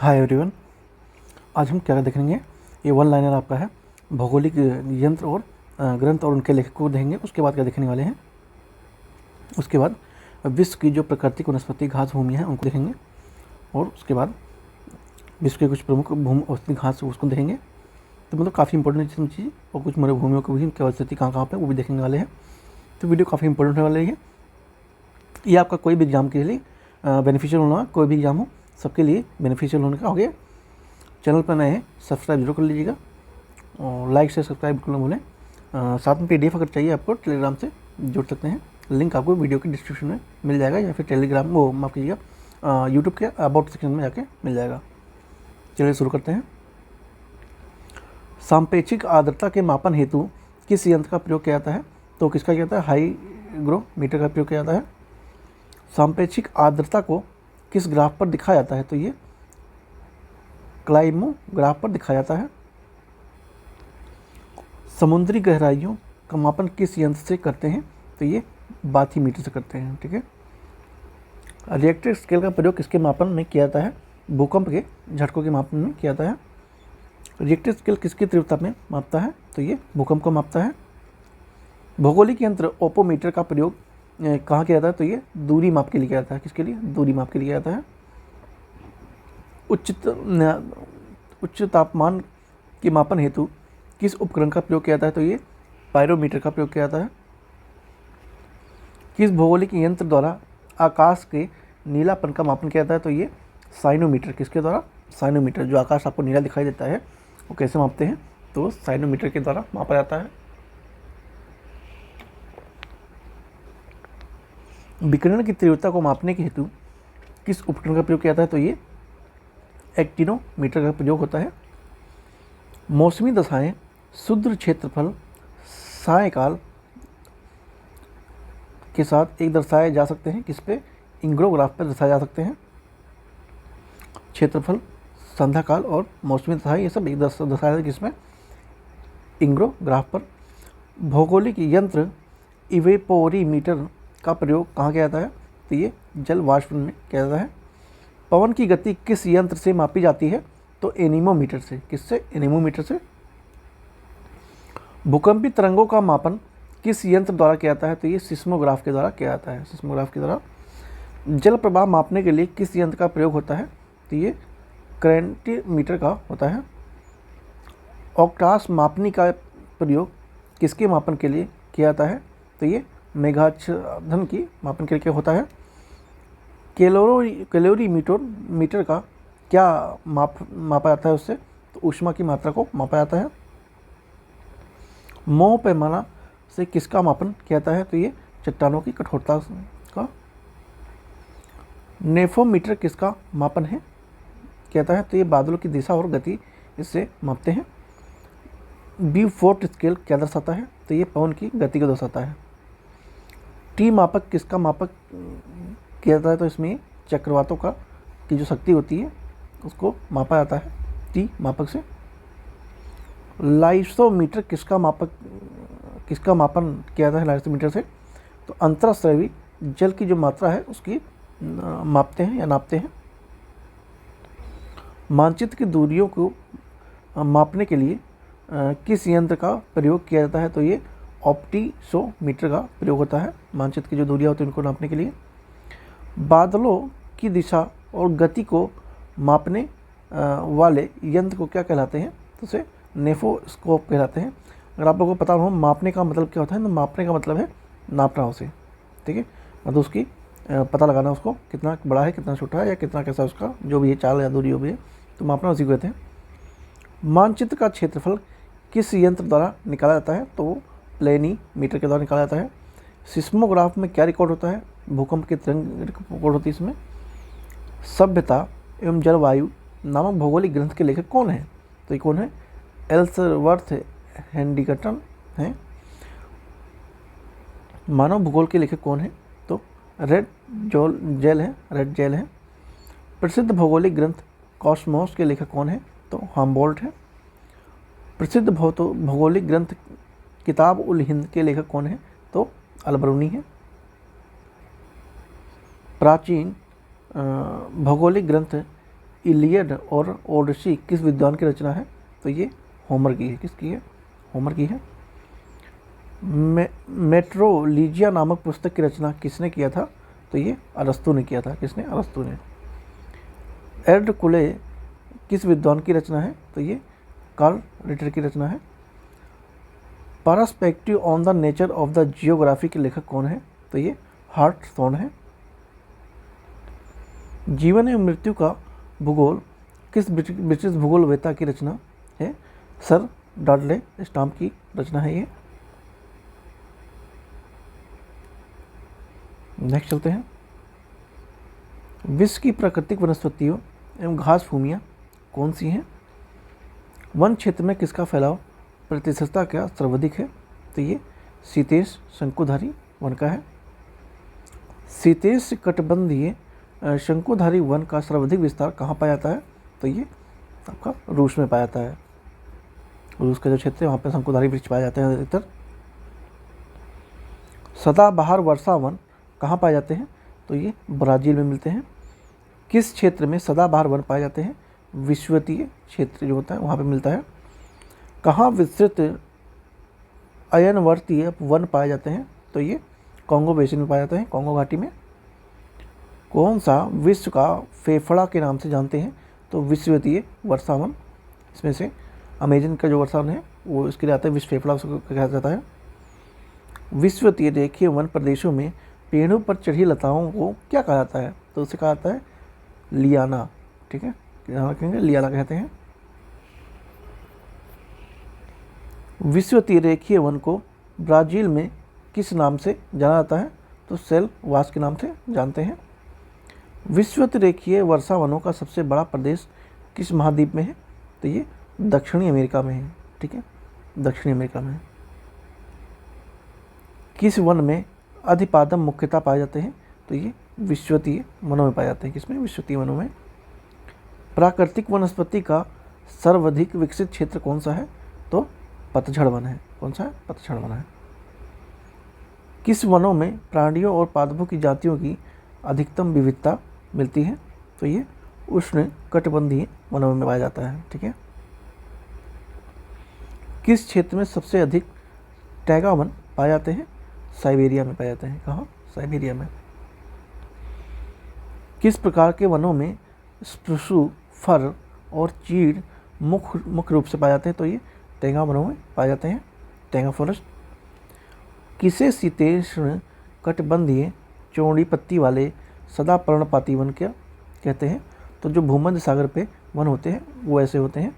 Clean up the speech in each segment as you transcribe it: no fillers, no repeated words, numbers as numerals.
Hi everyone. आज हम क्या देखेंगे, ये वन लाइनर आपका है। भौगोलिक यंत्र और ग्रंथ और उनके लेखक को देखेंगे। उसके बाद क्या देखने वाले हैं, उसके बाद विश्व की जो प्राकृतिक वनस्पति घास भूमि है उनको देखेंगे, और उसके बाद विश्व के कुछ प्रमुख भूमि औषधि घास उसको देखेंगे। तो मतलब काफ़ी इंपॉर्टेंट चीज़, और कुछ मरुभूमियों को भी क्या स्थिति कहाँ पे वो भी देखने वाले हैं। तो वीडियो काफ़ी इंपॉर्टेंट होने वाली है। ये आपका कोई भी एग्जाम के लिए बेनिफिशियल होना, कोई भी एग्जाम हो सबके लिए बेनिफिशियल होने का हो गया। चैनल पर नए हैं सब्सक्राइब जरूर कर लीजिएगा, और लाइक से सब्सक्राइब बिल्कुल ना भूलें। साथ में PDF अगर चाहिए आपको टेलीग्राम से जुड़ सकते हैं, लिंक आपको वीडियो के डिस्क्रिप्शन में मिल जाएगा, या फिर टेलीग्राम वो माफ़ कीजिएगा यूट्यूब के अबाउट सेक्शन में जाके मिल जाएगा। चलिए शुरू करते हैं। सापेक्षिक आर्द्रता के मापन हेतु किस यंत्र का प्रयोग किया जाता है? तो किसका किया जाता है? हाईग्रोमीटर का प्रयोग किया जाता है। सापेक्षिक आर्द्रता को किस ग्राफ पर दिखाया जाता है? तो ये क्लाइमोग्राफ पर दिखाया जाता है। समुद्री गहराइयों का मापन किस यंत्र से करते हैं? तो ये बाथीमीटर से करते हैं। ठीक है। रिएक्टर स्केल का प्रयोग किसके मापन में किया जाता है? भूकंप के झटकों के मापन में किया जाता है। रिएक्टर स्केल किसकी तीव्रता में मापता है? तो ये भूकंप को मापता है। भौगोलिक यंत्र ओपोमीटर का प्रयोग कहाँ किया जाता है? तो ये दूरी माप के लिए किया जाता है। किसके लिए? दूरी माप के लिए किया जाता है। उच्च तापमान के मापन हेतु किस उपकरण का प्रयोग किया जाता है? तो ये पायरोमीटर का प्रयोग किया जाता है। किस भौगोलिक यंत्र द्वारा आकाश के नीलापन का मापन किया जाता है? तो ये साइनोमीटर। किसके द्वारा? साइनोमीटर। जो आकाश आपको नीला दिखाई देता है वो कैसे मापते हैं? तो साइनोमीटर के द्वारा मापा जाता है। विकिरण की तीव्रता को मापने के हेतु किस उपकरण का प्रयोग किया जाता है? तो ये एक्टिनोमीटर का प्रयोग होता है। मौसमी दशाएं शुद्ध क्षेत्रफल सायकाल के साथ एक दर्शाए जा सकते हैं। किस पे? इंग्रोग्राफ पर दर्शाए जा सकते हैं। क्षेत्रफल, संध्याकाल और मौसमी दशाएं ये सब एक दर्शाया है किसमें? इंग्रोग्राफ पर। भौगोलिक यंत्र इवेपोरीमीटर का प्रयोग कहाँ किया जाता है? तो ये जल वाष्प में किया जाता है। पवन की गति किस यंत्र से मापी जाती है? तो एनीमोमीटर से। किससे? एनीमोमीटर से। भूकंपी तरंगों का मापन किस यंत्र द्वारा किया जाता है? तो ये सिस्मोग्राफ के द्वारा किया जाता है। सिस्मोग्राफ के द्वारा। जल प्रवाह मापने के लिए किस यंत्र का प्रयोग होता है? तो ये क्रेंटीमीटर का होता है। ऑक्टास मापनी का प्रयोग किसके मापन के लिए किया जाता है? तो ये मेघाच्छादन की मापन के लिए क्या होता है। कैलोरीमीटर का क्या मापा जाता है उससे? तो ऊष्मा की मात्रा को मापा जाता है। मोह पैमाना से किसका मापन किया जाता है? तो ये चट्टानों की कठोरता का। नेफोमीटर किसका मापन है किया जाता है? तो ये बादलों की दिशा और गति इससे मापते हैं। ब्यूफोर्ट स्केल क्या दर्शाता है? तो ये पवन की गति को दर्शाता है। टी मापक किसका मापक किया जाता है? तो इसमें चक्रवातों का की जो शक्ति होती है उसको मापा जाता है टी मापक से। लाइसोमीटर किसका मापन किया जाता है? लाइसोमीटर से तो अंतरस्रावी जल की जो मात्रा है उसकी मापते हैं या नापते हैं। मानचित्र की दूरियों को मापने के लिए किस यंत्र का प्रयोग किया जाता है? तो ये ऑप्टिसोमीटर का प्रयोग होता है। मानचित्र की जो दूरियां होती है उनको नापने के लिए। बादलों की दिशा और गति को मापने वाले यंत्र को क्या कहलाते हैं? तो उसे नेफोस्कोप कहलाते हैं। अगर आप लोगों को पता हो मापने का मतलब क्या होता है, तो मापने का मतलब है नापना उसे। ठीक है, मतलब उसकी पता लगाना, उसको कितना बड़ा है, कितना छोटा है, या कितना कैसा उसका जो भी है चाल या दूरी हो भी है, तो मापना उसी को कहते हैं। मानचित्र का क्षेत्रफल किस यंत्र द्वारा निकाला जाता है? तो प्लेनीमीटर के द्वारा निकाला जाता है। सिस्मोग्राफ में क्या रिकॉर्ड होता है? भूकंप की तरंग रिकॉर्ड होती है इसमें। सभ्यता एवं जलवायु नामक भौगोलिक ग्रंथ के लेखक कौन है? तो ये कौन है? एल्सवर्थ हेंडिगटन है। मानव भूगोल के लेखक कौन है? तो रेड जेल है। प्रसिद्ध भौगोलिक ग्रंथ कॉस्मोस के लेखक कौन है? तो हम्बोल्ट है। प्रसिद्ध भौगोलिक ग्रंथ किताब उल हिंद के लेखक कौन है? तो अलबरूनी है। प्राचीन भौगोलिक ग्रंथ इलियड और ओडिसी किस विद्वान की रचना है? तो ये होमर की है। किसकी है? होमर की है। मेट्रोलिजिया नामक पुस्तक की रचना किसने किया था? तो ये अरस्तु ने किया था। किसने? अरस्तु ने। एर्डकुले किस विद्वान की रचना है? तो ये कार्ल रिटर की रचना है। Perspective on the nature of the geography के लेखक कौन है? तो ये हार्टसॉन है। जीवन एवं मृत्यु का भूगोल किस ब्रिटिश भूगोलवेत्ता की रचना है? सर डॉडले स्टाम्प की रचना है ये। नेक्स्ट चलते हैं। विश्व की प्राकृतिक वनस्पतियों एवं घास भूमियाँ कौन सी हैं? वन क्षेत्र में किसका फैलाव प्रतिशतता क्या सर्वाधिक है? तो ये शीतेश शंकुधारी वन का है। शीतेश कटिबंधीय शंकुधारी वन का सर्वाधिक विस्तार कहाँ पाया जाता है? तो ये आपका रूस में पाया जाता है। रूस का जो क्षेत्र है वहाँ पे शंकुधारी वृक्ष पाए जाते हैं अधिकतर। सदाबहार वर्षा वन कहाँ पाए जाते हैं? तो ये ब्राज़ील में मिलते हैं। किस क्षेत्र में सदाबहार वन पाए जाते हैं? विषुवतीय क्षेत्र जो होता है वहाँ पे मिलता है। कहाँ विस्तृत अयनवर्तीय वन पाए जाते हैं? तो ये कॉन्गो बेसिन में पाए जाते हैं, कॉन्गो घाटी में। कौन सा विश्व का फेफड़ा के नाम से जानते हैं? तो विषुवतीय वर्षा वन। इसमें से अमेजन का जो वर्षा वन है वो इसके लिए आता है, विश्व फेफड़ा उसको कहा जाता है। विषुवतीय रेखीय वन प्रदेशों में पेड़ों पर चढ़ी लताओं को क्या कहा जाता है? तो उसे कहा जाता है लियाना। ठीक है, ध्यान रखेंगे, लियाना कहते हैं। विषुवतीय रेखीय वन को ब्राज़ील में किस नाम से जाना जाता है? तो सेल वास के नाम से जानते हैं। विषुवतीय रेखीय वर्षा वनों का सबसे बड़ा प्रदेश किस महाद्वीप में है? तो ये दक्षिणी अमेरिका में है। ठीक है, दक्षिणी अमेरिका में है। किस वन में अधिपादम मुख्यतः पाए जाते हैं? तो ये विषुवतीय वनों में पाए जाते हैं। किसमें? विषुवतीय वनों में। प्राकृतिक वनस्पति का सर्वाधिक विकसित क्षेत्र कौन सा है? तो पतझड़ वन है। कौन सा है? पतझड़ वन है। किस वनों में प्राणियों और पादपों की जातियों की अधिकतम विविधता मिलती है? तो ये उष्ण कटिबंधीय वनों में पाया जाता है। ठीक है। किस क्षेत्र में सबसे अधिक टैगा वन पाए जाते हैं? साइबेरिया में पाए जाते हैं। कहाँ? साइबेरिया में। किस प्रकार के वनों में स्प्रूस, फर और चीड़ मुख्य रूप से पाए जाते हैं? तो ये टैगा वनों में पाए जाते हैं, टैगा फॉरेस्ट। किसे शीतोष्ण कटिबंधीय चौड़ी पत्ती वाले सदा पर्णपाती वन क्या कहते हैं? तो जो भूमध्य सागर पे वन होते हैं वो ऐसे होते हैं,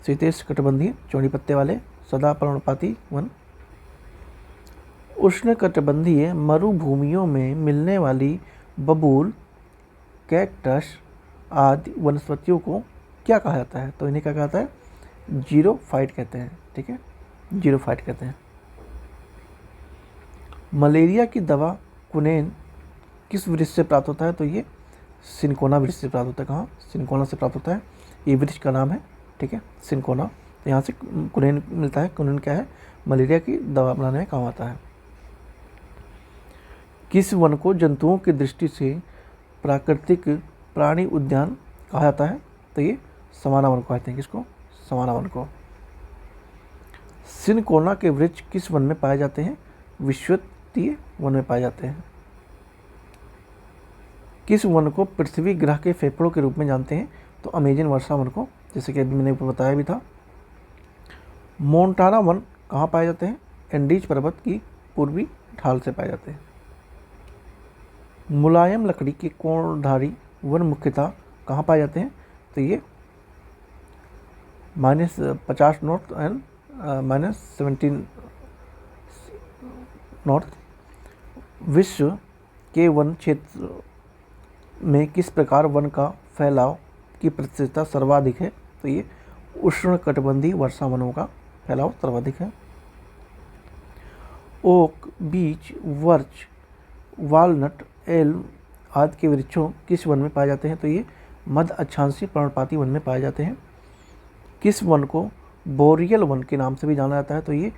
शीतोष्ण कटिबंधीय चौड़ी पत्ते वाले सदा पर्णपाती वन। उष्णकटिबंधीय मरुभूमियों में मिलने वाली बबूल, कैक्टस आदि वनस्पतियों को क्या कहा जाता है? तो इन्हें क्या कहता है? जीरोफाइट कहते हैं। ठीक है, जीरोफाइट कहते हैं। मलेरिया की दवा कुनेन किस वृक्ष से प्राप्त होता है? तो ये सिनकोना वृक्ष से प्राप्त होता है। कहाँ? सिनकोना से प्राप्त होता है। ये वृक्ष का नाम है। ठीक है, सिनकोना। तो यहाँ से कुनेन मिलता है। कुनेन क्या है? मलेरिया की दवा बनाने में काम आता है। किस वन को जंतुओं की दृष्टि से प्राकृतिक प्राणी उद्यान कहा जाता है? तो ये सवाना वन को कहते हैं। किसको? सवाना वन को। सिनकोना के वृक्ष किस वन में पाए जाते हैं? विषुवतीय वन में पाए जाते हैं। किस वन को पृथ्वी ग्रह के फेफड़ों के रूप में जानते हैं? तो अमेजन वर्षा वन को, जैसे कि अभी मैंने ऊपर बताया भी था। मोंटाना वन कहाँ पाए जाते हैं? एंडीज पर्वत की पूर्वी ढाल से पाए जाते हैं। मुलायम लकड़ी के कोणधारी वन मुख्यतः कहाँ पाए जाते हैं? तो ये -50 नॉर्थ एंड -17 नॉर्थ। विश्व के वन क्षेत्र में किस प्रकार वन का फैलाव की प्रतिशतता सर्वाधिक है? तो ये उष्णकटिबंधीय वर्षा वनों का फैलाव सर्वाधिक है। ओक, बीच, वर्च, वालनट, एल्म आदि के वृक्षों किस वन में पाए जाते हैं? तो ये मध्य अक्षांशीय पर्णपाती वन में पाए जाते हैं। किस वन को बोरियल वन के नाम से भी जाना जाता है? तो ये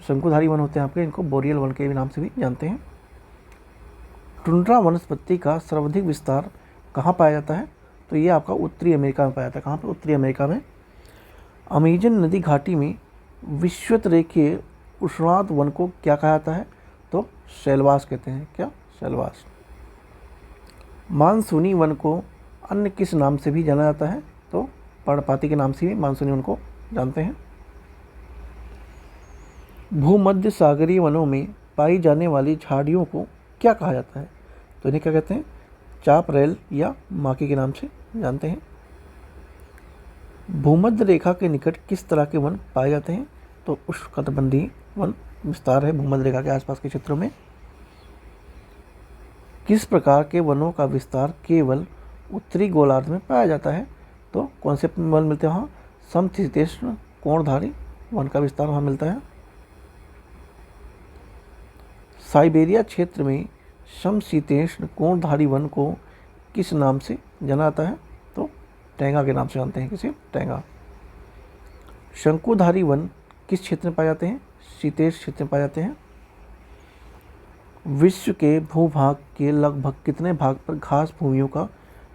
शंकुधारी वन होते हैं आपके, इनको बोरियल वन के नाम से भी जानते हैं। टुंड्रा वनस्पति का सर्वाधिक विस्तार कहाँ पाया जाता है? तो ये आपका उत्तरी अमेरिका में पाया जाता है। कहाँ पे? उत्तरी अमेरिका में। अमेजन नदी घाटी में विश्वतरेखीय उष्णार्ध वन को क्या कहा जाता है? तो शैलवास कहते हैं। क्या? शैलवास। मानसूनी वन को अन्य किस नाम से भी जाना जाता है? तो पर्णपाती के नाम से भी मानसूनी वन को जानते हैं। भूमध्य सागरीय वनों में पाई जाने वाली झाड़ियों को क्या कहा जाता है? तो इन्हें क्या कहते हैं? चापरेल या माकी के नाम से जानते हैं। भूमध्य रेखा के निकट किस तरह के वन पाए जाते हैं? तो उष्णकटिबंधीय वन विस्तार है भूमध्य रेखा के आसपास के क्षेत्रों में। किस प्रकार के वनों का विस्तार केवल उत्तरी गोलार्ध में पाया जाता है? तो कौन से वन मिलते हैं वहाँ? समशीतोष्ण कोणधारी वन का विस्तार वहाँ मिलता है। साइबेरिया क्षेत्र में समशीतोष्ण कोणधारी वन को किस नाम से जाना जाता है? तो टैंगा के नाम से जानते हैं। किसे? टैंगा। शंकुधारी वन किस क्षेत्र में पाए जाते हैं? शीतोष्ण क्षेत्र में पाए जाते हैं। विश्व के भूभाग के लगभग कितने भाग पर घास भूमियों का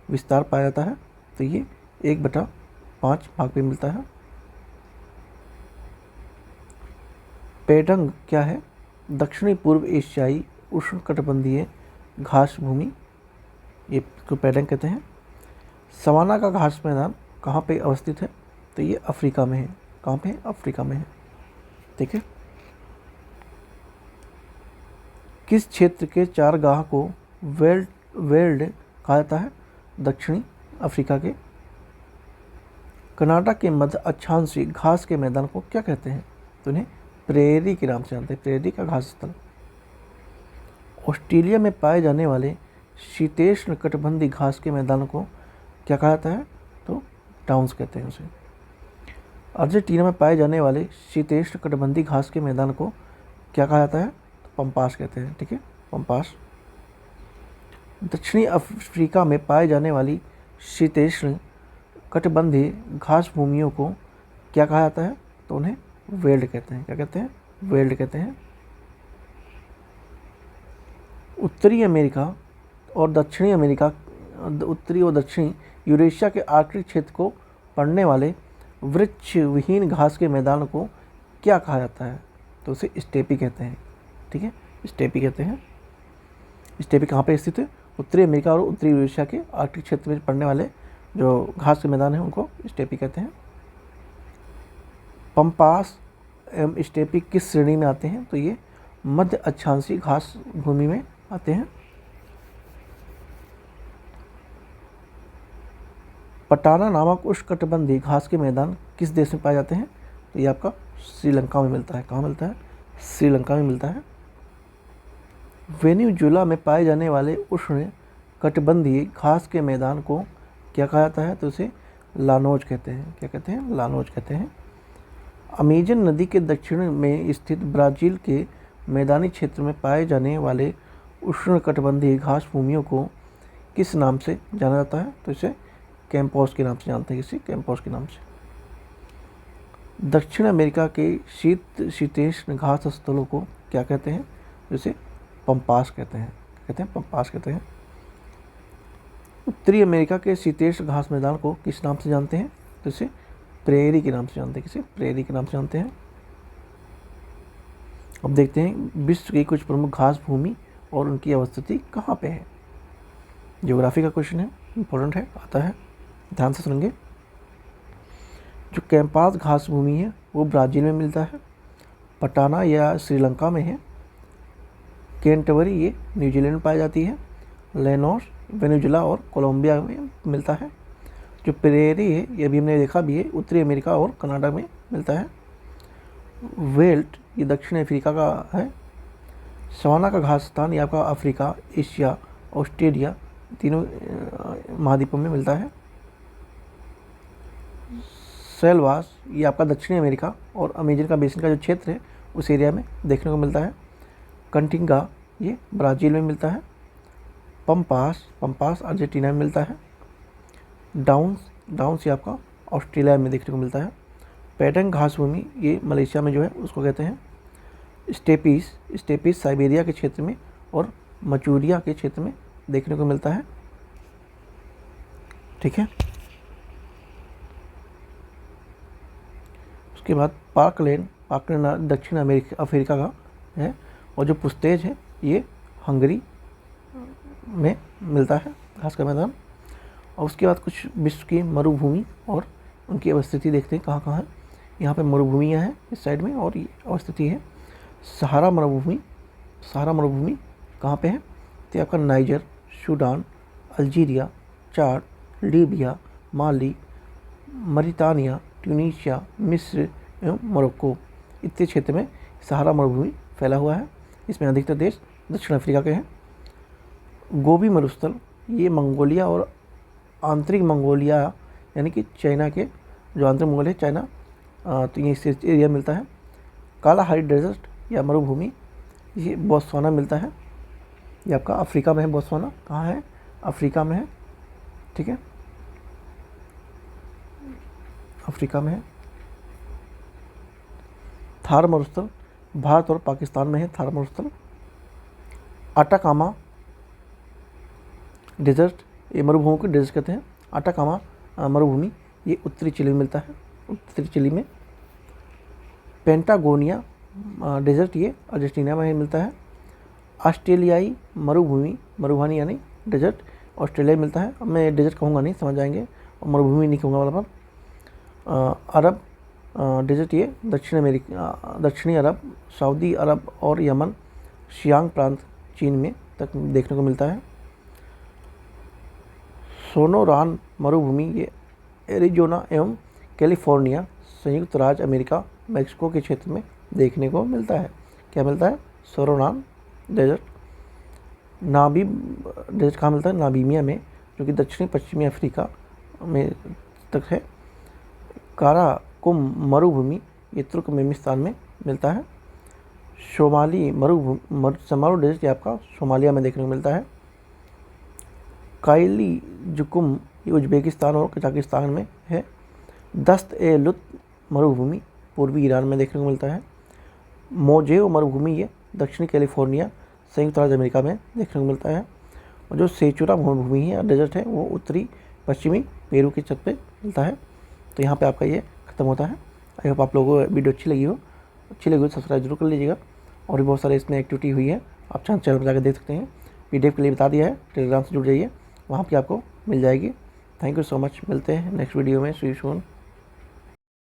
विस्तार पाया जाता है? तो ये 1/5 भाग पे मिलता है। पेडंग क्या है? दक्षिणी पूर्व एशियाई उष्णकटिबंधीय घास भूमि, ये को पेडंग कहते हैं। सवाना का घास मैदान कहाँ पे अवस्थित है? तो ये अफ्रीका में है। कहाँ पे है? अफ्रीका में है। ठीक है। किस क्षेत्र के चारागाह को वेल्ड कहा जाता है? दक्षिणी अफ्रीका के। कनाडा के मध्य अक्षांशीय घास के मैदान को क्या कहते हैं? तो इन्हें प्रेरी के नाम से जानते हैं। प्रेरी का घास स्थल। ऑस्ट्रेलिया में पाए जाने वाले शीतोष्ण कटिबंधीय घास के मैदान को क्या कहा जाता है? तो डाउन्स कहते हैं उसे। अर्जेंटीना में पाए जाने वाले शीतोष्ण कटिबंधीय घास के मैदान को क्या कहा जाता है? तो पंपास कहते हैं। ठीक है, पंपास। दक्षिणी अफ्रीका में पाए जाने वाली शीतोष्ण कटिबंधीय घास भूमियों को क्या कहा जाता है? तो उन्हें वेल्ड कहते हैं। क्या कहते हैं? वेल्ड कहते हैं। उत्तरी अमेरिका और दक्षिणी अमेरिका, उत्तरी और दक्षिणी यूरेशिया के आर्कटिक क्षेत्र को पड़ने वाले वृक्ष विहीन घास के मैदान को क्या कहा जाता है? तो उसे स्टेपी कहते हैं। ठीक है, स्टेपी कहते हैं। स्टेपी कहाँ पे स्थित है? उत्तरी अमेरिका और उत्तरी यूरेशिया के आर्कटिक क्षेत्र में पड़ने वाले जो घास के मैदान हैं उनको स्टेपी कहते हैं। पंपास एवं स्टेपी किस श्रेणी में आते हैं? तो ये मध्य अक्षांशीय घास भूमि में आते हैं। पटाना नामक उष्णकटिबंधीय घास के मैदान किस देश में पाए जाते हैं? तो ये आपका श्रीलंका में मिलता है। कहाँ मिलता है? श्रीलंका में मिलता है। वेनेजुएला में पाए जाने वाले उष्ण कटिबंधीय घास के मैदान को क्या कहा जाता है? तो उसे लानोज कहते हैं। क्या कहते हैं? लानोज कहते हैं। अमेजन नदी के दक्षिण में स्थित ब्राज़ील के मैदानी क्षेत्र में पाए जाने वाले उष्णकटिबंधीय घास भूमियों को किस नाम से जाना जाता है? तो इसे कैंपोस के नाम से जानते हैं। किसी कैंपोस के नाम से। दक्षिण अमेरिका के शीतोष्ण घास स्थलों को क्या कहते हैं? जिसे पंपास कहते हैं। कहते हैं पंपास कहते हैं। उत्तरी अमेरिका के शीतोष्ण घास मैदान को किस नाम से जानते हैं? तो इसे प्रेरी के नाम से जानते हैं। किसे? प्रेरी के नाम से जानते हैं। अब देखते हैं विश्व की कुछ प्रमुख घास भूमि और उनकी अवस्थिति कहाँ पे है। ज्योग्राफी का क्वेश्चन है, इंपॉर्टेंट है, आता है, ध्यान से सुनेंगे। जो कैंपास घास भूमि है वो ब्राज़ील में मिलता है। पटाना या श्रीलंका में है। कैंटरबरी ये न्यूजीलैंड में पाई जाती है। लेनोस वेनेजुएला और कोलंबिया में मिलता है। जो प्रेरी है ये भी हमने देखा भी है, उत्तरी अमेरिका और कनाडा में मिलता है। वेल्ट ये दक्षिण अफ्रीका का है। सवाना का घास स्थान ये आपका अफ्रीका, एशिया, ऑस्ट्रेलिया तीनों महाद्वीपों में मिलता है। शैलवास ये आपका दक्षिणी अमेरिका और अमेजन का बेसिन का जो क्षेत्र है उस एरिया में देखने को मिलता है। कंटिंगा ये ब्राज़ील में मिलता है। पंपास अर्जेंटीना में मिलता है। डाउन्स ये आपका ऑस्ट्रेलिया में देखने को मिलता है। पेडंग घास भूमि ये मलेशिया में जो है उसको कहते हैं। स्टेपीज साइबेरिया के क्षेत्र में और मचूरिया के क्षेत्र में देखने को मिलता है। ठीक है। उसके बाद पार्कलैंड दक्षिण अफ्रीका का है, और जो पुस्तेज है ये हंगरी में मिलता है, घास का मैदान। और उसके बाद कुछ विश्व की मरुभूमि और उनकी अवस्थिति देखते हैं कहाँ कहाँ है। यहाँ पे मरुभूमियाँ हैं इस साइड में, और ये अवस्थिति है सहारा मरुभूमि। सहारा मरुभूमि कहाँ पे है, तो आपका नाइजर, सूडान, अल्जीरिया, चाड, लीबिया, माली, मरितानिया, ट्यूनीशिया, मिस्र एवं मोरक्को इतने क्षेत्र में सहारा मरुभूमि फैला हुआ है। इसमें अधिकतर देश दक्षिण अफ्रीका के हैं। गोबी मरुस्थल ये मंगोलिया और आंतरिक मंगोलिया यानी कि चाइना के जो आंतरिक मंगोलिया है चाइना, तो ये इस एरिया मिलता है। कालाहारी डेजर्ट या मरुभूमि ये बोत्सवाना मिलता है, ये आपका अफ्रीका में है। बोत्सवाना कहाँ है, अफ्रीका में है, ठीक है, अफ्रीका में है। थार मरुस्थल भारत और पाकिस्तान में है। थार मरुस्थल अटाकामा डेजर्ट, ये मरुभूमि को डेजर्ट कहते हैं। अटाकामा मरुभूमि ये उत्तरी चिली में मिलता है, उत्तरी चिली में। पेंटागोनिया डेजर्ट ये अर्जेंटीना में मिलता है। ऑस्ट्रेलियाई मरुभूमि यानी डेजर्ट ऑस्ट्रेलिया में मिलता है। अब मैं डेजर्ट कहूँगा नहीं, समझ जाएंगे, और मरुभूमि नहीं कहूँगा वाला पर। अरब डेजर्ट ये दक्षिणी अरब, सऊदी अरब और यमन, शियांग प्रांत चीन में तक देखने को मिलता है। सोनोरान मरुभूमि ये एरिजोना एवं कैलिफोर्निया, संयुक्त राज्य अमेरिका, मैक्सिको के क्षेत्र में देखने को मिलता है। क्या मिलता है, सोनोरान डेजर्ट। नाबीब डेजर्ट कहाँ मिलता है, नामीबिया में, जो कि दक्षिणी पश्चिमी अफ्रीका में तक है। काराकुम मरुभूमि ये तुर्कमेनिस्तान में मिलता है। सोमाली समारो डेजर्ट ये आपका सोमालिया में देखने को मिलता है। काइली जुकुम ये उज्बेकिस्तान और कजाकिस्तान में है। दस्त ए लुत मरुभूमि पूर्वी ईरान में देखने को मिलता है। मोजेओ मरुभूमि ये दक्षिणी कैलिफोर्निया, संयुक्त राज्य अमेरिका में देखने को मिलता है। और जो सेचुरा मरुभूमि है डेजर्ट है वो उत्तरी पश्चिमी पेरू की छत पे मिलता है। तो यहाँ पे आपका ये खत्म होता है। आई होप आप लोगों को वीडियो अच्छी लगी हो सब्सक्राइब जरूर कर लीजिएगा। और भी बहुत सारे इसमें एक्टिविटी हुई है, आप चैनल पर जाकर देख सकते हैं। PDF के लिए बता दिया है, टेलीग्राम से जुड़ जाइए, वहाँ पर आपको मिल जाएगी। थैंक यू सो मच, मिलते हैं नेक्स्ट वीडियो में। सी यू सून।